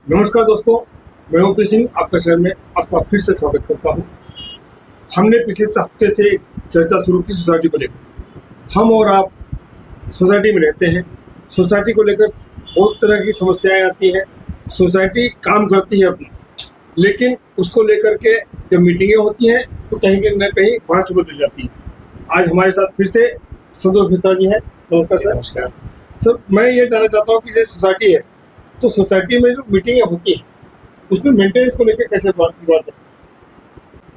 नमस्कार दोस्तों, मैं ओपी सिंह आपका शहर में आपका फिर से स्वागत करता हूं। हमने पिछले हफ्ते से एक चर्चा शुरू की सोसाइटी को लेकर। हम और आप सोसाइटी में रहते हैं। सोसाइटी को लेकर बहुत तरह की समस्याएं आती हैं। सोसाइटी काम करती है अपना, लेकिन उसको लेकर के जब मीटिंगें होती हैं तो कहीं न कहीं भाषा बदल जाती है। आज हमारे साथ फिर से संतोष मिश्रा जी हैं। नमस्कार सर। नमस्कार सर, मैं ये जानना चाहता हूँ कि जैसे सोसाइटी है तो सोसाइटी में जो मीटिंगें होती हैं उसमें मेंटेनेंस को लेकर कैसे बात है?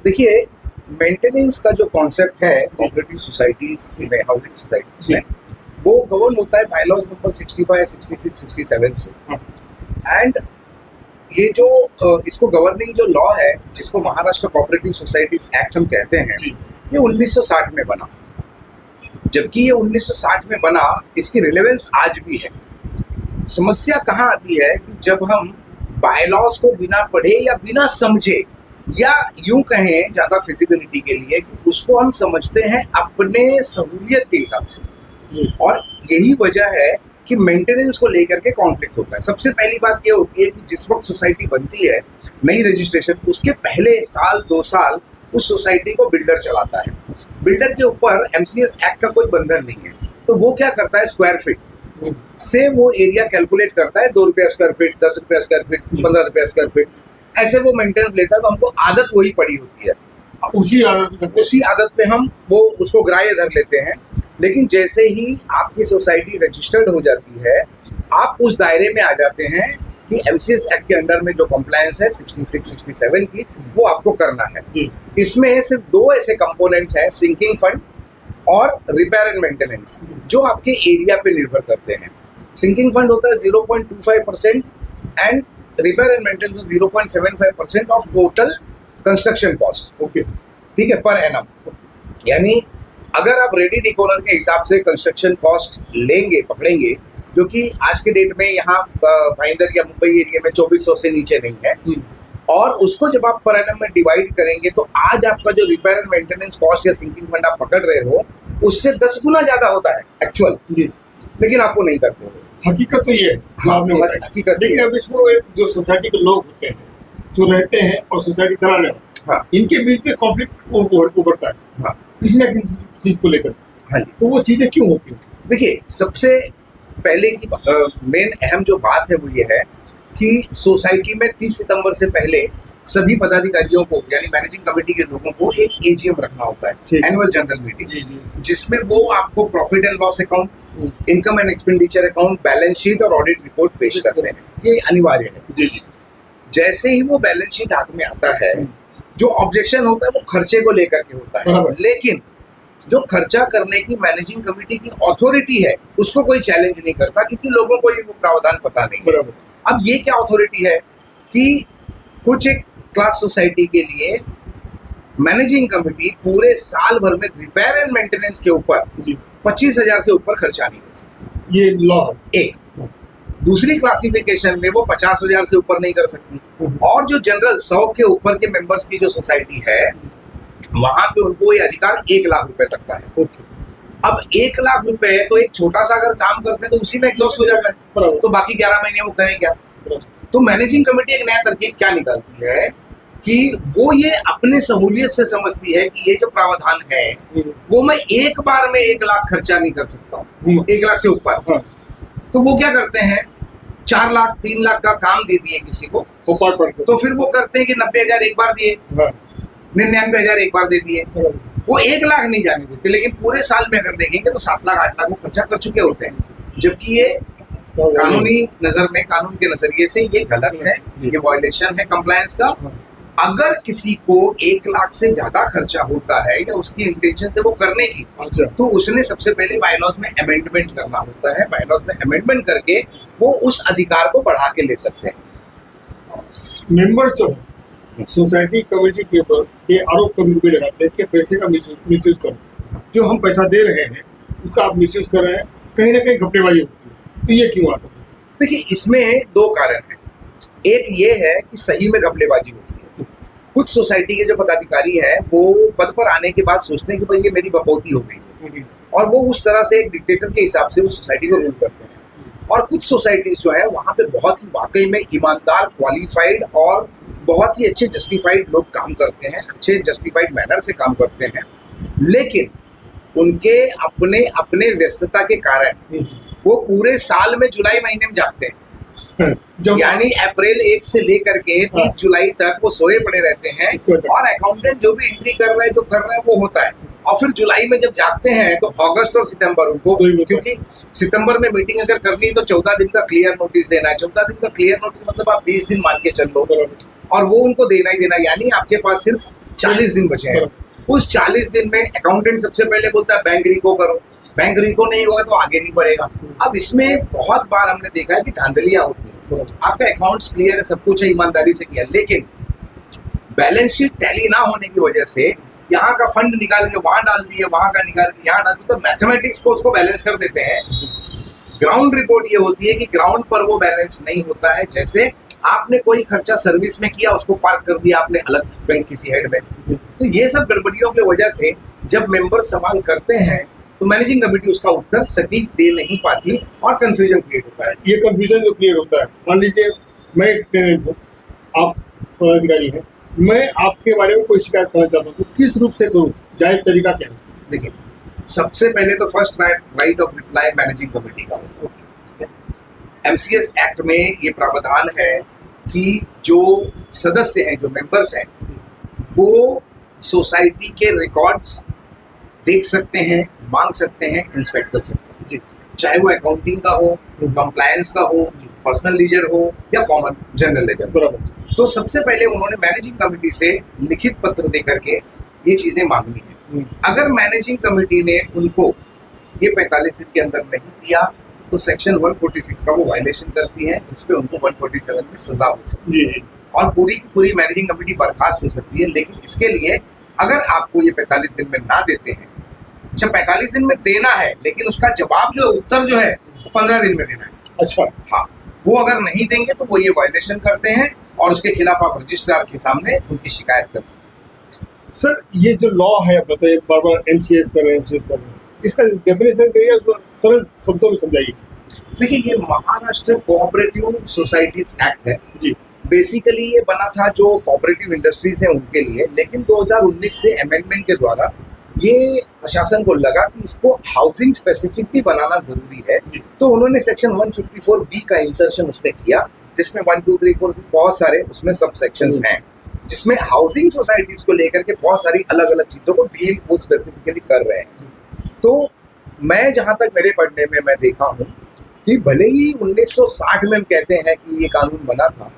देखिए, मेंटेनेंस का जो कॉन्सेप्ट है कोऑपरेटिव सोसाइटीज में, हाउसिंग सोसाइटीज में, वो गवर्न होता है बायलॉज नंबर 65, 66, 67 से। एंड ये जो इसको गवर्निंग जो लॉ है, जिसको महाराष्ट्र कोऑपरेटिव सोसाइटीज एक्ट हम कहते हैं, ये 1960 में बना। जबकि ये 1960 में बना, इसकी रिलेवेंस आज भी है। समस्या कहाँ आती है कि जब हम बायलॉज को बिना पढ़े या बिना समझे, या यूं कहें ज्यादा फिजिबिलिटी के लिए कि उसको हम समझते हैं अपने सहूलियत के हिसाब से, और यही वजह है कि मेंटेनेंस को लेकर के कॉन्फ्लिक्ट होता है। सबसे पहली बात ये होती है कि जिस वक्त सोसाइटी बनती है, नई रजिस्ट्रेशन, उसके पहले साल 2 साल उस सोसाइटी को बिल्डर चलाता है। बिल्डर के ऊपर एमसीएस एक्ट का कोई बंधन नहीं है, तो वो क्या करता है, स्क्वायर फीट से वो एरिया कैलकुलेट करता है। 2 रुपया स्क्वायर फीट, 10 रुपया स्क्वायर फीट, 15 रुपया स्क्वायर फीट, ऐसे वो मेंटेनेंस लेता है। तो हमको आदत वही पड़ी होती है, उसी आदत पे हम वो उसको ग्राह्य धर लेते हैं। लेकिन जैसे ही आपकी सोसाइटी रजिस्टर्ड हो जाती है, आप उस दायरे में आ जाते हैं कि एमसीएस एक्ट के अंडर में जो कंप्लायंस है 66, 67 की, वो आपको करना है। इसमें सिर्फ 2 ऐसे कंपोनेंट्स हैं, सिंकिंग फंड और रिपेयर एंड मेंटेनेंस, जो आपके एरिया पे निर्भर करते हैं। सिंकिंग फंड होता है 0.25% and repair and maintenance 0.75% of total construction cost. Okay, ठीक है, पर एनम। यानी अगर आप रेडी डिकोलर के हिसाब से कंस्ट्रक्शन कॉस्ट लेंगे, पकड़ेंगे, जो कि आज के डेट में यहाँ भाईंदर या मुंबई एरिया में 2400 से नीचे नहीं है, और उसको जब आप पर एनम में डिवाइड करेंगे तो आज आपका जो रिपेयर एंड मेंटेनेंस कॉस्ट या सिंकिंग फंड आप पकड़ रहे हो, उससे 10 गुना ज्यादा होता है एक्चुअल जी। लेकिन आपको नहीं करते हो। हकीकत तो ये है, आपने हकीकत। लेकिन अब इसमें जो सोसाइटी के लोग होते हैं, जो रहते हैं और सोसाइटी चलाने वाले, हाँ, इनके बीच में कॉन्फ्लिक्ट उभरता है, हाँ, किसी न किसी चीज को लेकर। हाँ जी। तो वो चीजें क्यों होती हैं? देखिए, सबसे पहले की मेन अहम जो बात है वो ये है कि सोसाइटी में 30 सितंबर से पहले सभी पदाधिकारियों को, यानी मैनेजिंग कमेटी के लोगों को, एक एजीएम रखना होता है, एनुअल जनरल मीटिंग, जिसमें वो आपको profit and loss account, income and expenditure account, balance sheet और ऑडिट रिपोर्ट पेश करते हैं। ये अनिवार्य है जी जी। जैसे ही वो बैलेंस शीट हाथ में आता है, जो ऑब्जेक्शन होता है वो खर्चे को लेकर के होता है। लेकिन जो खर्चा करने की मैनेजिंग कमेटी की अथॉरिटी है, उसको कोई चैलेंज नहीं करता, क्योंकि लोगों को ये प्रावधान पता नहीं है। अब ये क्या अथॉरिटी है कि कुछ एक क्लास सोसाइटी के लिए मैनेजिंग कमेटी पूरे साल भर में रिपेयर एंड मेंटेनेंस के ऊपर 25,000 से ऊपर खर्चा नहीं कर सकती। ये लॉ एक। दूसरी क्लासिफिकेशन में वो 50,000 से ऊपर नहीं कर सकती। और जो जनरल 100 के ऊपर के मेंबर्स की जो सोसाइटी है, वहां पे उनको ये अधिकार 1 लाख रुपए तक का है। अब 1 लाख रुपए तो एक छोटा सा अगर काम करते हैं तो उसी में एग्जॉस्ट हो जाता है, तो बाकी 11 महीने वो करें क्या? तो मैनेजिंग कमेटी एक नया तरकीब क्या निकालती है कि वो ये अपने सहूलियत से समझती है कि ये जो प्रावधान है वो मैं एक बार में 1 लाख खर्चा नहीं कर सकता हूँ, 1 लाख से ऊपर। तो वो क्या करते हैं, 4 लाख 3 लाख का काम दे दिए किसी को, तो फिर वो करते हैं कि 90,000 एक बार दिए, 99,000 एक बार दे दिए। वो 1 लाख नहीं जाने देते, लेकिन पूरे साल में अगर देखेंगे तो 7 लाख 8 लाख वो खर्चा कर चुके होते हैं। जबकि ये कानूनी नजर में, कानून के नजरिए से ये गलत है, ये वायलेशन है कंप्लायंस का। अगर किसी को 1 लाख से ज्यादा खर्चा होता है या उसकी इंटेंशन से वो करने की, तो उसने सबसे पहले बायलॉज में अमेंडमेंट करना होता है। बायलॉज में अमेंडमेंट करके वो उस अधिकार को बढ़ा के ले सकते हैं। मेंबर्स जो है सोसाइटी कमेटी के ऊपर ये आरोप कभी लगाते हैं कि पैसे का मिसयूज करो, जो हम पैसा दे रहे हैं उसका आप मिसयूज कर रहे हैं, कहीं ना कहीं घपलेबाजी होती है। तो ये क्यों आता है? देखिए, इसमें 2 कारण हैं। एक ये है कि सही में घपलेबाजी होती है। कुछ सोसाइटी के जो पदाधिकारी हैं वो पद पर आने के बाद सोचते हैं कि भाई ये मेरी बपौती हो गई, और वो उस तरह से एक डिक्टेटर के हिसाब से उस सोसाइटी को रूल करते हैं। और कुछ सोसाइटीज जो है वहाँ पे बहुत ही वाकई में ईमानदार, क्वालिफाइड और बहुत ही अच्छे जस्टिफाइड लोग काम करते हैं, अच्छे जस्टिफाइड मैनर से काम करते हैं, लेकिन उनके अपने अपने व्यस्तता के कारण वो पूरे साल में जुलाई महीने में जागते हैं। यानी अप्रैल 1 से लेकर के 30 जुलाई तक वो सोए पड़े रहते हैं और अकाउंटेंट जो भी एंट्री कर रहे हैं, जो कर रहे हैं वो होता है। और फिर जुलाई में जब जागते हैं तो अगस्त और सितंबर उनको, क्योंकि सितंबर में मीटिंग अगर करनी है तो 14 दिन का क्लियर नोटिस देना है। 14 दिन का क्लियर नोटिस मतलब आप 20 दिन मान के चल लो, और वो उनको देना ही देना, यानी आपके पास सिर्फ 40 दिन बचे हैं। उस 40 दिन में अकाउंटेंट सबसे पहले बोलता है बैंक रिको करो, बैंक रिको नहीं होगा तो आगे नहीं बढ़ेगा। अब इसमें बहुत बार हमने देखा है कि धांधलियां होती हैं। आपका अकाउंट्स क्लियर है, सब कुछ है, ईमानदारी से किया, लेकिन बैलेंस शीट टैली ना होने की वजह से यहाँ का फंड निकाल के वहां डाल दिए, वहां का निकाल के यहाँ डाल दिए, तो मैथमेटिक्स को उसको बैलेंस कर देते हैं। ग्राउंड रिपोर्ट ये होती है कि ग्राउंड पर वो बैलेंस नहीं होता है। जैसे आपने कोई खर्चा सर्विस में किया, उसको पार्क कर दिया आपने अलग कहीं किसी हेड में, तो ये सब गड़बड़ियों की वजह से जब मेंबर सवाल करते हैं तो मैनेजिंग कमेटी उसका उत्तर सटीक दे नहीं पाती और कंफ्यूजन क्रिएट होता है। ये कंफ्यूजन जो क्रिएट होता है, मान लीजिए मैं एक पेरेंट हूँ, आप पदाधिकारी हैं, मैं आपके बारे में कोई शिकायत करना चाहता हूँ, तो किस रूप से करूँ, जायज तरीका क्या है? देखिए, सबसे पहले तो first right of reply managing committee का होता है। MCS एक्ट में ये प्रावधान है कि जो सदस्य हैं, जो मेंबर्स हैं, वो सोसाइटी के रिकॉर्ड्स देख सकते हैं, मांग सकते हैं, इंस्पेक्ट कर सकते हैं, चाहे वो अकाउंटिंग का हो, कंप्लायंस का हो, पर्सनल लीजर हो या कॉमन जनरल लेजर। तो सबसे पहले उन्होंने मैनेजिंग कमेटी से लिखित पत्र दे करके ये चीजें मांगनी है। अगर मैनेजिंग कमेटी ने उनको ये 45 दिन के अंदर नहीं दिया तो सेक्शन 146 का वो वायलेशन करती है, जिसपे उनको 147 में सजा हो सकती है और पूरी की पूरी मैनेजिंग कमेटी बर्खास्त हो सकती है। लेकिन इसके लिए अगर आपको ये 45 दिन में ना देते हैं, अच्छा 45 दिन में देना है, लेकिन उसका जवाब जो उत्तर जो है वो 15 दिन में देना है। अच्छा, हाँ, वो अगर नहीं देंगे तो वो ये वायलेशन करते हैं और उसके खिलाफ आप रजिस्ट्रार के सामने उनकी शिकायत कर सकते हैं। सर ये जो लॉ है, बताइए, बार बार MCS कर रहे हैं, इसका डेफिनेशन करिए, सरल शब्दों में समझाइए। देखिए, ये महाराष्ट्र कोऑपरेटिव सोसाइटीज एक्ट है जी। बेसिकली ये बना था जो कोऑपरेटिव इंडस्ट्रीज है उनके लिए, लेकिन 2019 से अमेंडमेंट के द्वारा ये प्रशासन को लगा कि इसको हाउसिंग स्पेसिफिक भी बनाना जरूरी है, तो उन्होंने सेक्शन 154B का इंसर्शन उसमें किया, जिसमें 1, 2, 3, 4 बहुत सारे उसमें सब सेक्शंस हैं, जिसमें हाउसिंग सोसाइटीज को लेकर के बहुत सारी अलग अलग चीजों को डील वो स्पेसिफिकली कर रहे हैं। तो मैं जहां तक मेरे पढ़ने में मैं देखा हूँ कि भले ही 1960 में हम कहते हैं कि ये कानून बना था,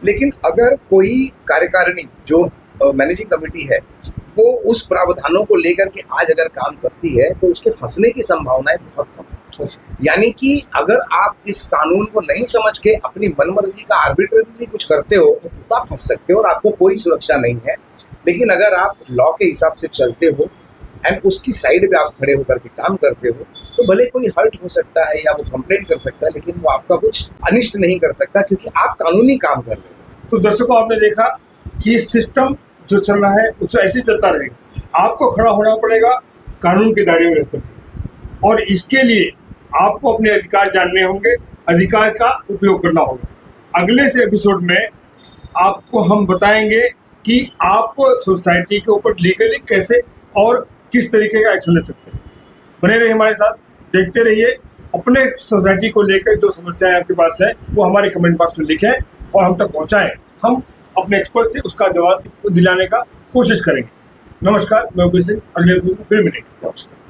लेकिन अगर कोई कार्यकारिणी जो मैनेजिंग कमेटी है वो उस प्रावधानों को लेकर के आज अगर काम करती है तो उसके फंसने की संभावनाएं बहुत कम है। यानी कि अगर आप इस कानून को नहीं समझ के अपनी मनमर्जी का आर्बिट्रेटली कुछ करते हो तो आप फंस सकते हो और आपको कोई सुरक्षा नहीं है। लेकिन अगर आप लॉ के हिसाब से चलते हो एंड उसकी साइड पे आप खड़े होकर के काम करते हो तो भले कोई हर्ट हो सकता है या वो कंप्लेंट कर सकता है, लेकिन वो आपका कुछ अनिष्ट नहीं कर सकता क्योंकि आप कानूनी काम कर रहे हो। तो दर्शकों, आपने देखा कि सिस्टम जो चल रहा है वो ऐसे ही चलता रहेगा। आपको खड़ा होना पड़ेगा कानून के दायरे में रहकर, और इसके लिए आपको अपने अधिकार जानने होंगे, अधिकार का उपयोग करना होगा। अगले से एपिसोड में आपको हम बताएंगे कि आप सोसाइटी के ऊपर लीगली कैसे और किस तरीके का एक्शन ले सकते हैं। बने रहिए हमारे साथ, देखते रहिए। अपने सोसाइटी को लेकर जो समस्याएं आपके पास है वो हमारे कमेंट बॉक्स में लिखें और हम तक पहुंचाएं। हम अपने एक्सपर्ट से उसका जवाब दिलाने का कोशिश करेंगे। नमस्कार, मैं उपेश सिंह, अगले एपिसोड में फिर मिलेंगे। नमस्कार।